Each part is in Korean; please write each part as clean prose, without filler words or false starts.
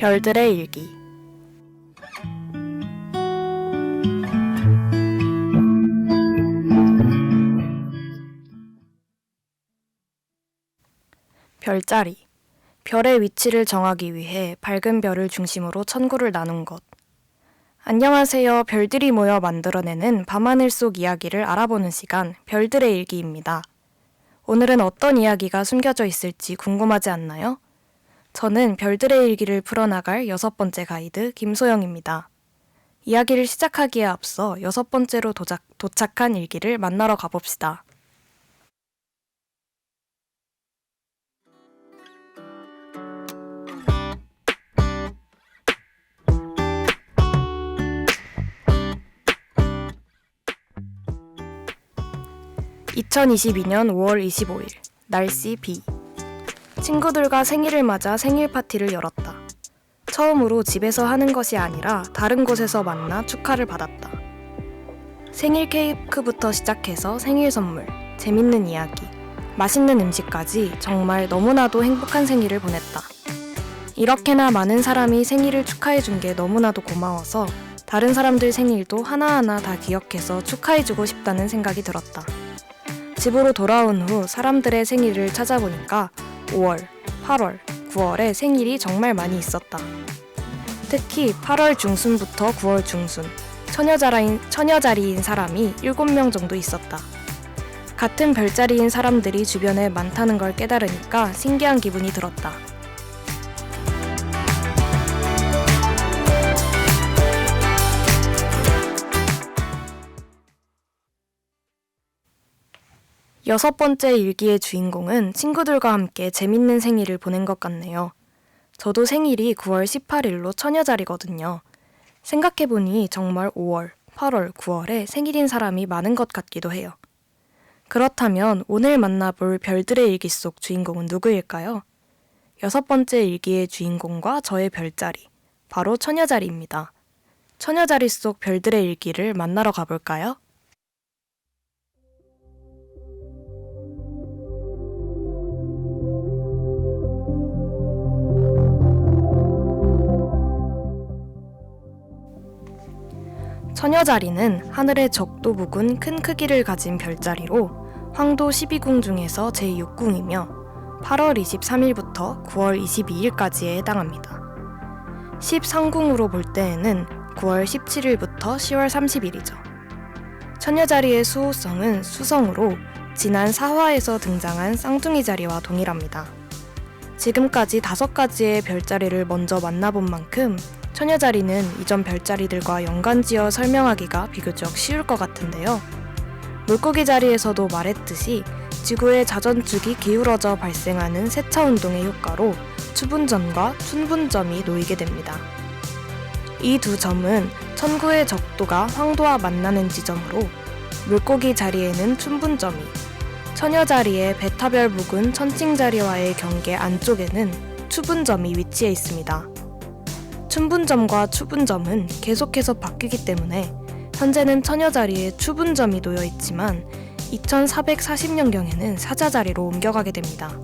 별들의 일기. 별자리. 별의 위치를 정하기 위해 밝은 별을 중심으로 천구를 나눈 것. 안녕하세요. 별들이 모여 만들어내는 밤하늘 속 이야기를 알아보는 시간, 별들의 일기입니다. 오늘은 어떤 이야기가 숨겨져 있을지 궁금하지 않나요? 저는 별들의 일기를 풀어나갈 6번째 가이드 김소영입니다. 이야기를 시작하기에 앞서 6번째로 도착한 일기를 만나러 가봅시다. (2022년 5월 25일) 날씨 비. 친구들과 생일을 맞아 생일 파티를 열었다. 처음으로 집에서 하는 것이 아니라 다른 곳에서 만나 축하를 받았다. 생일 케이크부터 시작해서 생일 선물, 재밌는 이야기, 맛있는 음식까지 정말 너무나도 행복한 생일을 보냈다. 이렇게나 많은 사람이 생일을 축하해준 게 너무나도 고마워서 다른 사람들 생일도 하나하나 다 기억해서 축하해주고 싶다는 생각이 들었다. 집으로 돌아온 후 사람들의 생일을 찾아보니까 5월, 8월, 9월에 생일이 정말 많이 있었다. 특히 8월 중순부터 9월 중순, 처녀자리인 사람이 7명 정도 있었다. 같은 별자리인 사람들이 주변에 많다는 걸 깨달으니까 신기한 기분이 들었다. 여섯 번째 일기의 주인공은 친구들과 함께 재밌는 생일을 보낸 것 같네요. 저도 생일이 9월 18일로 처녀자리거든요. 생각해보니 정말 5월, 8월, 9월에 생일인 사람이 많은 것 같기도 해요. 그렇다면 오늘 만나볼 별들의 일기 속 주인공은 누구일까요? 6번째 일기의 주인공과 저의 별자리, 바로 처녀자리입니다. 처녀자리 속 별들의 일기를 만나러 가볼까요? 처녀자리는 하늘의 적도 부근 큰 크기를 가진 별자리로 황도 12궁 중에서 제6궁이며 8월 23일부터 9월 22일까지에 해당합니다. 13궁으로 볼 때에는 9월 17일부터 10월 30일이죠. 처녀자리의 수호성은 수성으로 지난 4화에서 등장한 쌍둥이 자리와 동일합니다. 지금까지 5가지의 별자리를 먼저 만나본 만큼 처녀자리는 이전 별자리들과 연관지어 설명하기가 비교적 쉬울 것 같은데요. 물고기 자리에서도 말했듯이 지구의 자전축이 기울어져 발생하는 세차운동의 효과로 추분점과 춘분점이 놓이게 됩니다. 이 두 점은 천구의 적도가 황도와 만나는 지점으로 물고기 자리에는 춘분점이, 처녀자리의 베타별 부근 천칭자리와의 경계 안쪽에는 추분점이 위치해 있습니다. 춘분점과 추분점은 계속해서 바뀌기 때문에 현재는 처녀자리에 추분점이 놓여 있지만 2440년경에는 사자자리로 옮겨가게 됩니다.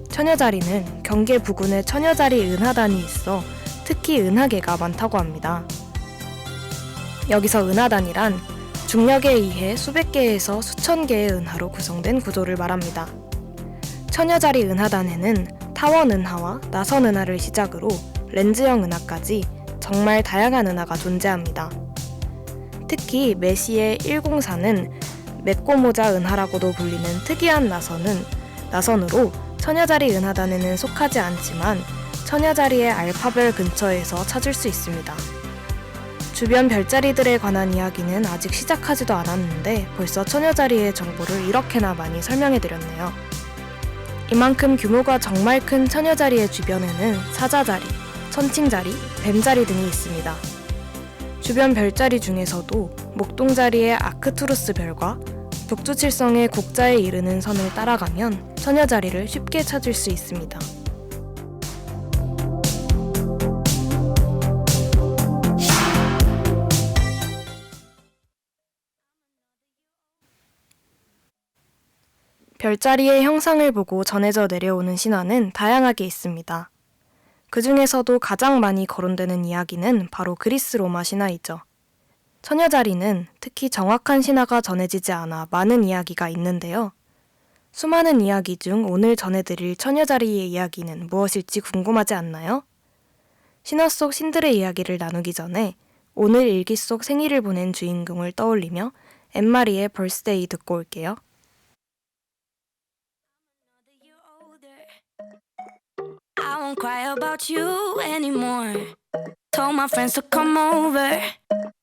처녀자리는 경계 부근에 처녀자리 은하단이 있어 특히 은하계가 많다고 합니다. 여기서 은하단이란 중력에 의해 수백 개에서 수천 개의 은하로 구성된 구조를 말합니다. 처녀자리 은하단에는 타원 은하와 나선 은하를 시작으로 렌즈형 은하까지 정말 다양한 은하가 존재합니다. 특히 메시의 104는 메꼬모자 은하라고도 불리는 특이한 나선으로 처녀자리 은하단에는 속하지 않지만 처녀자리의 알파별 근처에서 찾을 수 있습니다. 주변 별자리들에 관한 이야기는 아직 시작하지도 않았는데 벌써 처녀자리의 정보를 이렇게나 많이 설명해드렸네요. 이만큼 규모가 정말 큰 처녀자리의 주변에는 사자자리, 천칭자리, 뱀자리 등이 있습니다. 주변 별자리 중에서도 목동자리의 아크투루스 별과 북두칠성의 곡자에 이르는 선을 따라가면 처녀자리를 쉽게 찾을 수 있습니다. 별자리의 형상을 보고 전해져 내려오는 신화는 다양하게 있습니다. 그 중에서도 가장 많이 거론되는 이야기는 바로 그리스 로마 신화이죠. 처녀자리는 특히 정확한 신화가 전해지지 않아 많은 이야기가 있는데요. 수많은 이야기 중 오늘 전해드릴 처녀자리의 이야기는 무엇일지 궁금하지 않나요? 신화 속 신들의 이야기를 나누기 전에 오늘 일기 속 생일을 보낸 주인공을 떠올리며 엠마리의 벌스데이 듣고 올게요. I won't cry about you anymore. Told my friends to come over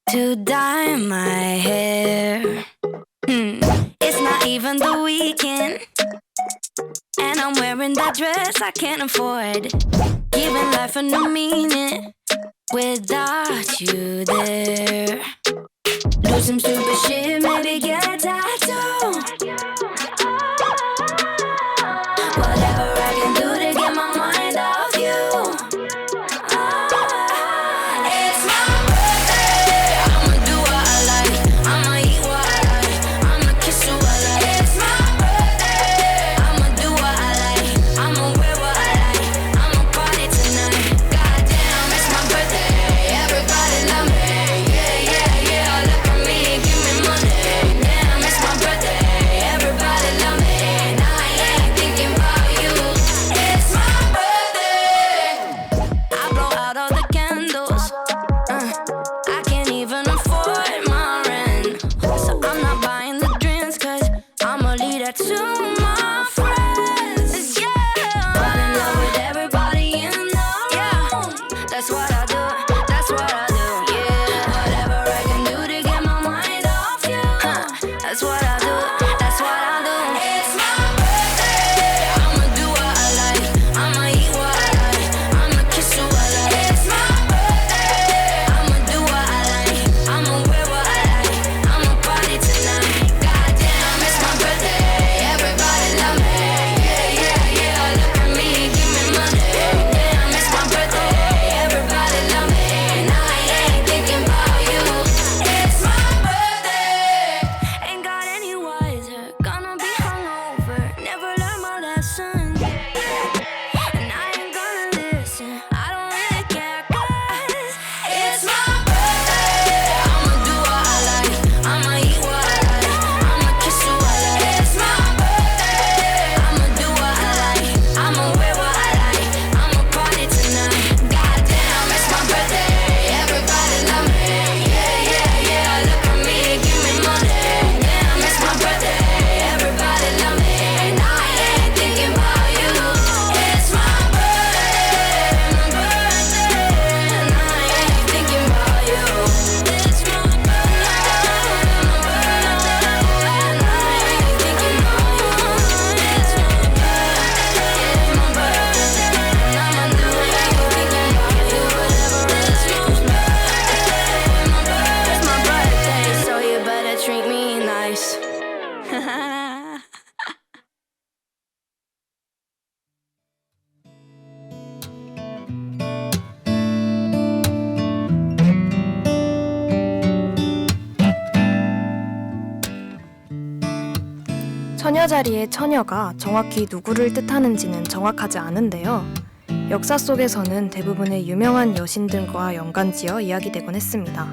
to dye my hair. It's not even the weekend, and I'm wearing that dress I can't afford. Giving life a new meaning without you there. Do some stupid shit, maybe get a tattoo. Whatever I can do to get my mind off you. It's my birthday. I'ma do what I like. I'ma eat what I like. I'ma kiss who I like. It's my birthday. I'ma do what I like. I'ma wear what I like. I'ma party tonight. Goddamn, it's my birthday. Everybody love me. Yeah, yeah, yeah. Look at me, give me money. Damn, it's my birthday. Everybody love me. And I ain't thinking about you. It's my birthday. I blow out all the candles. I can't even afford my rent. So I'm not buying the drinks, cause I'ma leave that to my friends. Yeah, fall in love with everybody in the room. That's what I do, that's what I do. Yeah, whatever I can do to get my mind off you. That's what I do, that's what I do. It's my birthday. I'ma do what I like. I'ma eat what I like. I'ma kiss who I like. It's my birthday. I'ma do what I like. I'ma wear what I like. I'ma party tonight. Goddamn, it's my birthday. Everybody love me. Yeah, yeah, yeah. Look at me, give me money. Damn, it's my birthday. Everybody love me. And I ain't thinking about you. It's my birthday. Ain't got any wiser. Gonna be hungover. Never learn my lesson. And I ain't gonna listen. I don't really care, 'cause it's my birthday. I'ma do what I like. I'ma eat what I like. I'ma kiss who I like. It's my birthday. I'ma do what I like. I'ma wear what I like. I'ma party tonight. Goddamn, it's my birthday. Everybody love me. Yeah, yeah, yeah. Look at me, give me money. Damn, it's my birthday. Everybody love me. And I ain't thinking about you. It's my birthday, my birthday. And I ain't thinking about you. It's my birthday, my birthday. And I ain't thinking about you. It's my birthday, my birthday. And I'ma do what I ain't thinking about you. Whatever, it's my birthday, my birthday. It's my birthday, so you better treat me nice. 처녀자리의 처녀가 정확히 누구를 뜻하는지는 정확하지 않은데요. 역사 속에서는 대부분의 유명한 여신들과 연관지어 이야기되곤 했습니다.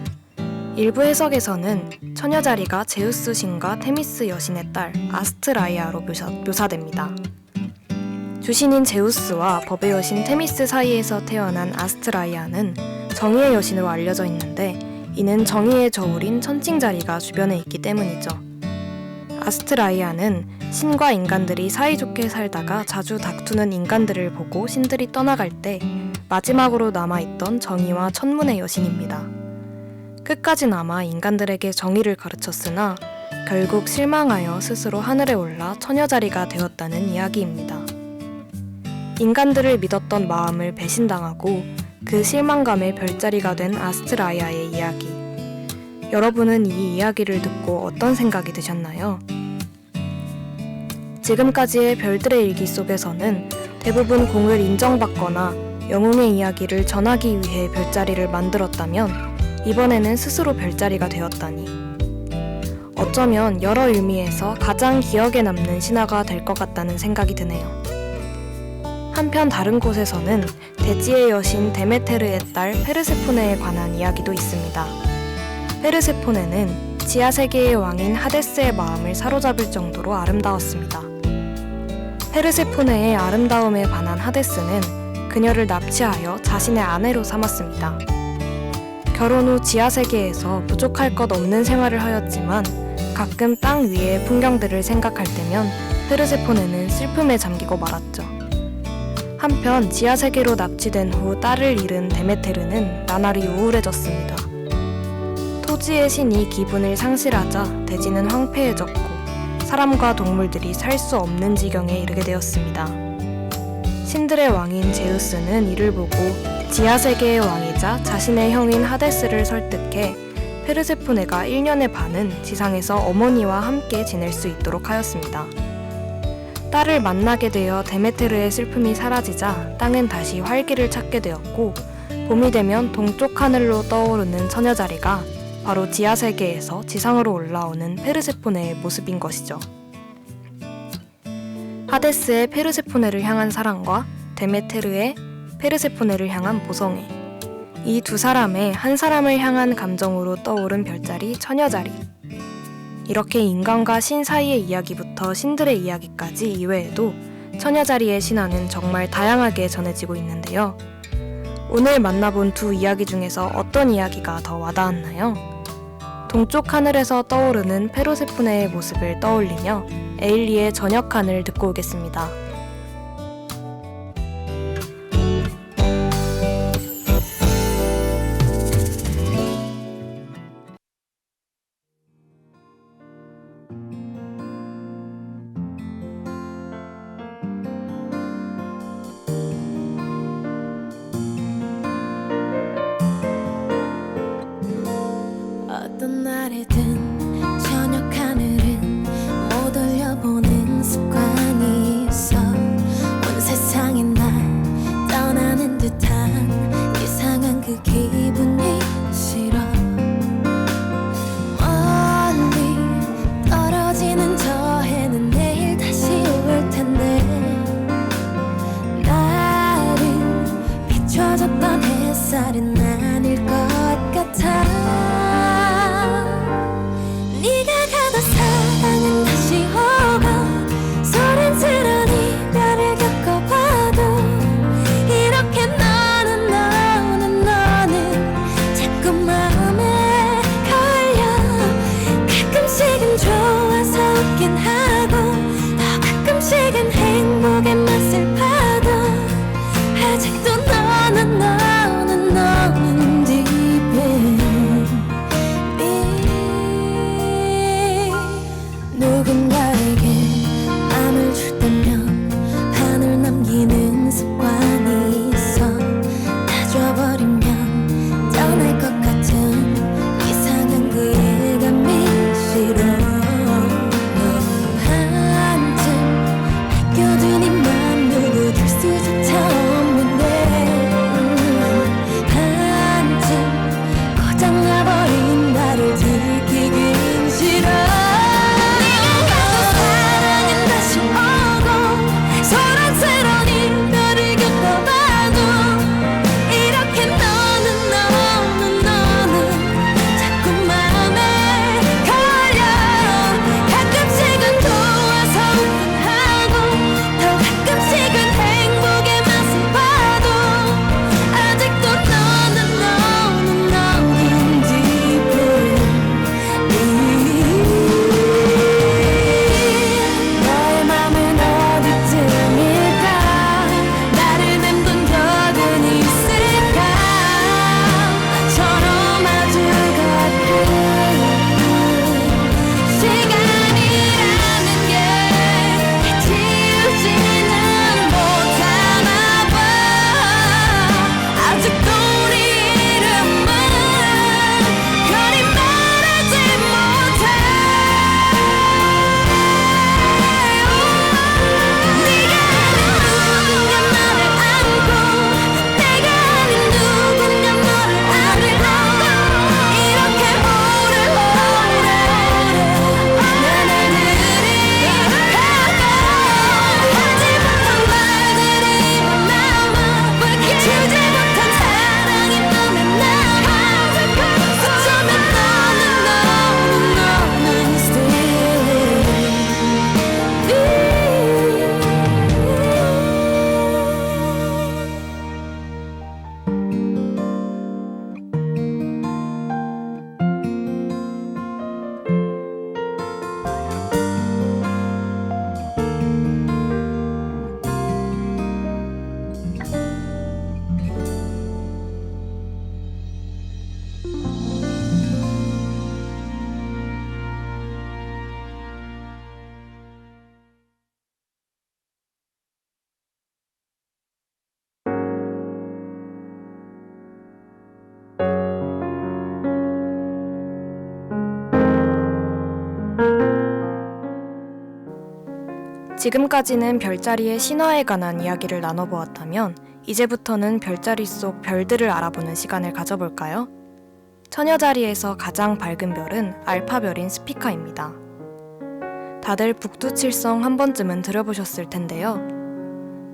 일부 해석에서는 처녀자리가 제우스 신과 테미스 여신의 딸 아스트라이아로 묘사됩니다. 주신인 제우스와 법의 여신 테미스 사이에서 태어난 아스트라이아는 정의의 여신으로 알려져 있는데 이는 정의의 저울인 천칭자리가 주변에 있기 때문이죠. 아스트라이아는 신과 인간들이 사이좋게 살다가 자주 다투는 인간들을 보고 신들이 떠나갈 때 마지막으로 남아있던 정의와 천문의 여신입니다. 끝까지 남아 인간들에게 정의를 가르쳤으나 결국 실망하여 스스로 하늘에 올라 처녀자리가 되었다는 이야기입니다. 인간들을 믿었던 마음을 배신당하고 그 실망감의 별자리가 된 아스트라이아의 이야기. 여러분은 이 이야기를 듣고 어떤 생각이 드셨나요? 지금까지의 별들의 일기 속에서는 대부분 공을 인정받거나 영웅의 이야기를 전하기 위해 별자리를 만들었다면 이번에는 스스로 별자리가 되었다니. 어쩌면 여러 의미에서 가장 기억에 남는 신화가 될 것 같다는 생각이 드네요. 한편 다른 곳에서는 대지의 여신 데메테르의 딸 페르세포네에 관한 이야기도 있습니다. 페르세포네는 지하세계의 왕인 하데스의 마음을 사로잡을 정도로 아름다웠습니다. 페르세포네의 아름다움에 반한 하데스는 그녀를 납치하여 자신의 아내로 삼았습니다. 결혼 후 지하세계에서 부족할 것 없는 생활을 하였지만 가끔 땅 위의 풍경들을 생각할 때면 페르세포네는 슬픔에 잠기고 말았죠. 한편 지하세계로 납치된 후 딸을 잃은 데메테르는 나날이 우울해졌습니다. 토지의 신이 기분을 상실하자 대지는 황폐해졌고 사람과 동물들이 살 수 없는 지경에 이르게 되었습니다. 신들의 왕인 제우스는 이를 보고 지하세계의 왕이자 자신의 형인 하데스를 설득해 페르세포네가 1년의 반은 지상에서 어머니와 함께 지낼 수 있도록 하였습니다. 딸을 만나게 되어 데메테르의 슬픔이 사라지자 땅은 다시 활기를 찾게 되었고 봄이 되면 동쪽 하늘로 떠오르는 처녀자리가 바로 지하세계에서 지상으로 올라오는 페르세포네의 모습인 것이죠. 하데스의 페르세포네를 향한 사랑과 데메테르의 페르세포네를 향한 모성애, 이 두 사람의 한 사람을 향한 감정으로 떠오른 별자리 처녀자리. 이렇게 인간과 신 사이의 이야기부터 신들의 이야기까지 이외에도 처녀자리의 신화는 정말 다양하게 전해지고 있는데요. 오늘 만나본 두 이야기 중에서 어떤 이야기가 더 와닿았나요? 동쪽 하늘에서 떠오르는 페르세포네의 모습을 떠올리며 에일리의 저녁하늘 듣고 오겠습니다. 어떤 날이든 저녁 하늘은 못 올려보는 습관이 있어. 온 세상이 날 떠나는 듯한 이상한 그 기분이 싫어. 멀리 떨어지는 저 해는 내일 다시 올 텐데 나를 비춰줬던 햇살은 아닐 것 같아. 네가 가도 사랑은 다시 오고 소란스런 이별을 겪어봐도 이렇게 너는 자꾸 마음에 걸려. 가끔씩은 좋아서 웃긴 하고 더 가끔씩은 행복의 맛을 봐도 아직도 너는 누군가에게 맘을 줄 때면 반을 남기는 습관이 있어. 다 줘버리면 떠날 것 같은 이상한 그 예감이 싫어. 한쯤 아껴둔 이 맘 누구 지금까지는 별자리의 신화에 관한 이야기를 나눠보았다면 이제부터는 별자리 속 별들을 알아보는 시간을 가져볼까요? 처녀자리에서 가장 밝은 별은 알파별인 스피카입니다. 다들 북두칠성 한 번쯤은 들어보셨을 텐데요.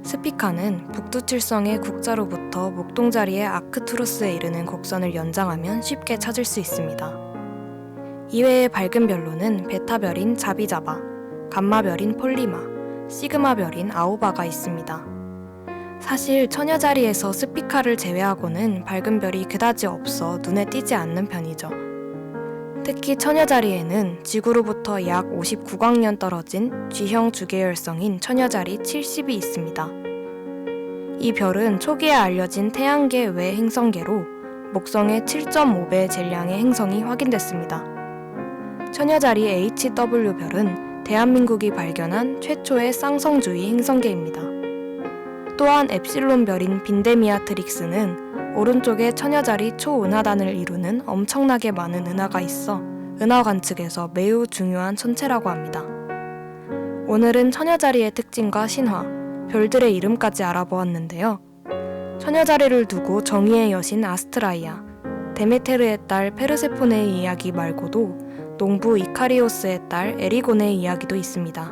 스피카는 북두칠성의 국자로부터 목동자리의 아크투루스에 이르는 곡선을 연장하면 쉽게 찾을 수 있습니다. 이외의 밝은 별로는 베타별인 자비자바, 감마별인 폴리마, 시그마별인 아오바가 있습니다. 사실 처녀자리에서 스피카를 제외하고는 밝은 별이 그다지 없어 눈에 띄지 않는 편이죠. 특히 처녀자리에는 지구로부터 약 59광년 떨어진 G형 주계열성인 처녀자리 70이 있습니다. 이 별은 초기에 알려진 태양계 외 행성계로 목성의 7.5배 질량의 행성이 확인됐습니다. 처녀자리 HW별은 대한민국이 발견한 최초의 쌍성주의 행성계입니다. 또한 엡실론별인 빈데미아트릭스는 오른쪽에 처녀자리 초은하단을 이루는 엄청나게 많은 은하가 있어 은하 관측에서 매우 중요한 천체라고 합니다. 오늘은 처녀자리의 특징과 신화, 별들의 이름까지 알아보았는데요. 처녀자리를 두고 정의의 여신 아스트라이아, 데메테르의 딸 페르세포네의 이야기 말고도 농부 이카리오스의 딸 에리고네의 이야기도 있습니다.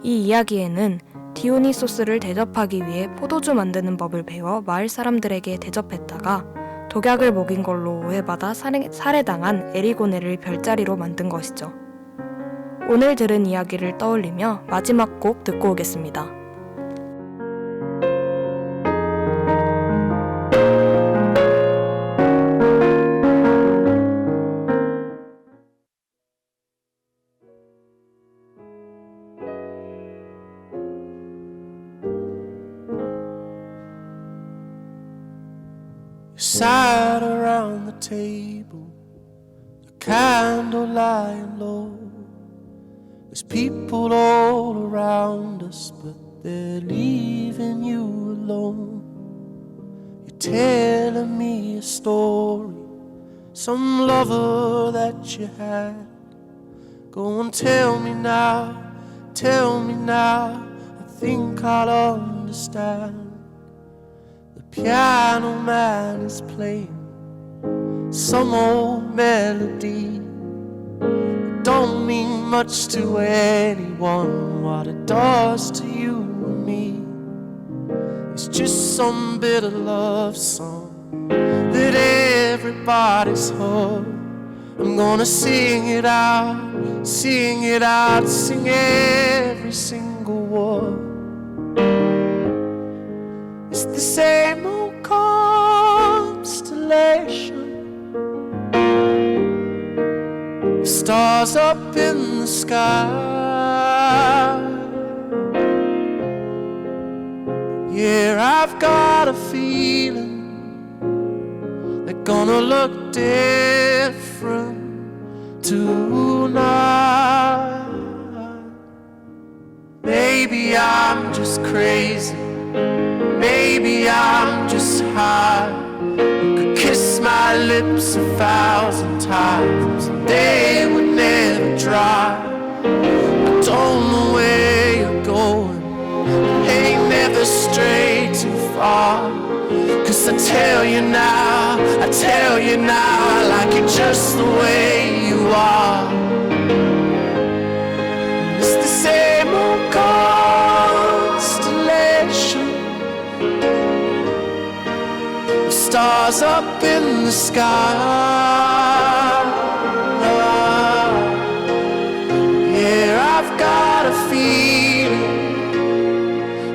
이 이야기에는 디오니소스를 대접하기 위해 포도주 만드는 법을 배워 마을 사람들에게 대접했다가 독약을 먹인 걸로 오해받아 살해당한 에리고네를 별자리로 만든 것이죠. 오늘 들은 이야기를 떠올리며 마지막 곡 듣고 오겠습니다. Sat around the table, the candle lying low. There's people all around us, but they're leaving you alone. You're telling me a story, some lover that you had. Go and tell me now, I think I'll understand. The piano man is playing some old melody. It don't mean much to anyone. What it does to you and me, it's just some bitter love song that everybody's heard. I'm gonna sing it out, sing it out, sing every single word. It's the same old constellation, stars up in the sky. Yeah, I've got a feeling they're gonna look different tonight. Maybe I'm just crazy, maybe I'm just high. You could kiss my lips 1,000 times and they would never dry. I don't know where you're going, ain't never stray too far. 'Cause I tell you now, I like you just the way you are. It's the same old constellation, stars up in the sky. Yeah, I've got a feeling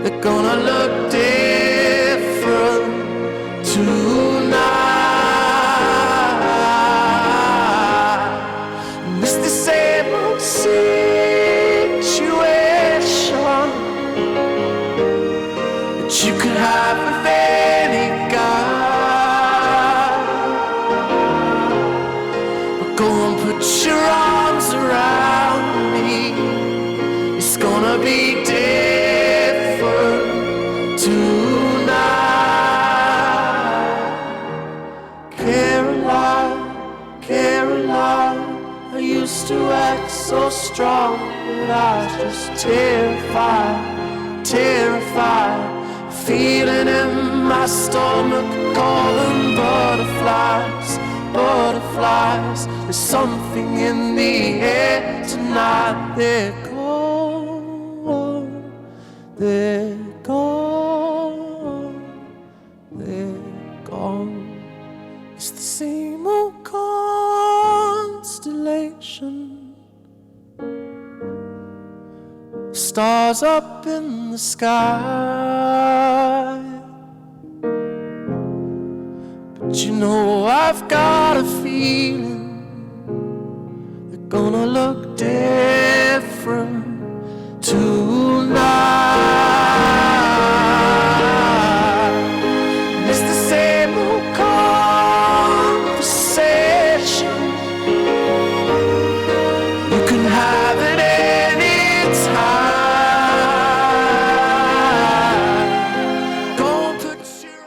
they're gonna look different tonight. And it's the same old situation that you could have with any guy. But go and put your arms around me, it's gonna be different tonight. Caroline, Caroline, I I used to act so strong, but I was just terrified, terrified. Feeling in my stomach, calling butterflies, butterflies. There's something in the air tonight. They're gone, they're gone, they're gone. It's the same old constellation, stars up in the sky. But you know I've got a feeling they're gonna look different tonight. It's the same old conversation. You can have it anytime. Go and put your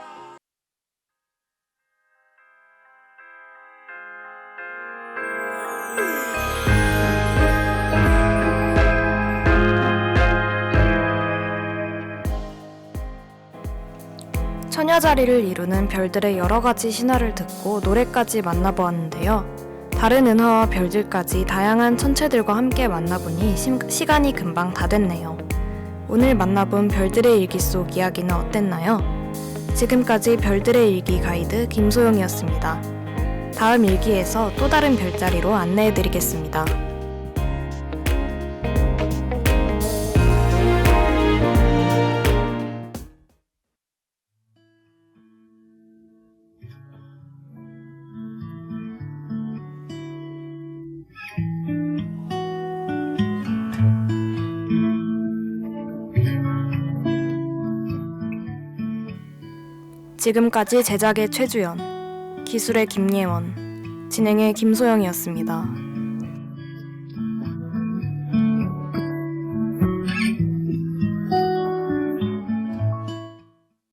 처녀자리를 이루는 별들의 여러 가지 신화를 듣고 노래까지 만나보았는데요. 다른 은하와 별들까지 다양한 천체들과 함께 만나보니 시간이 금방 다 됐네요. 오늘 만나본 별들의 일기 속 이야기는 어땠나요? 지금까지 별들의 일기 가이드 김소영이었습니다. 다음 일기에서 또 다른 별자리로 안내해드리겠습니다. 지금까지 제작의 최주연, 기술의 김예원, 진행의 김소영이었습니다.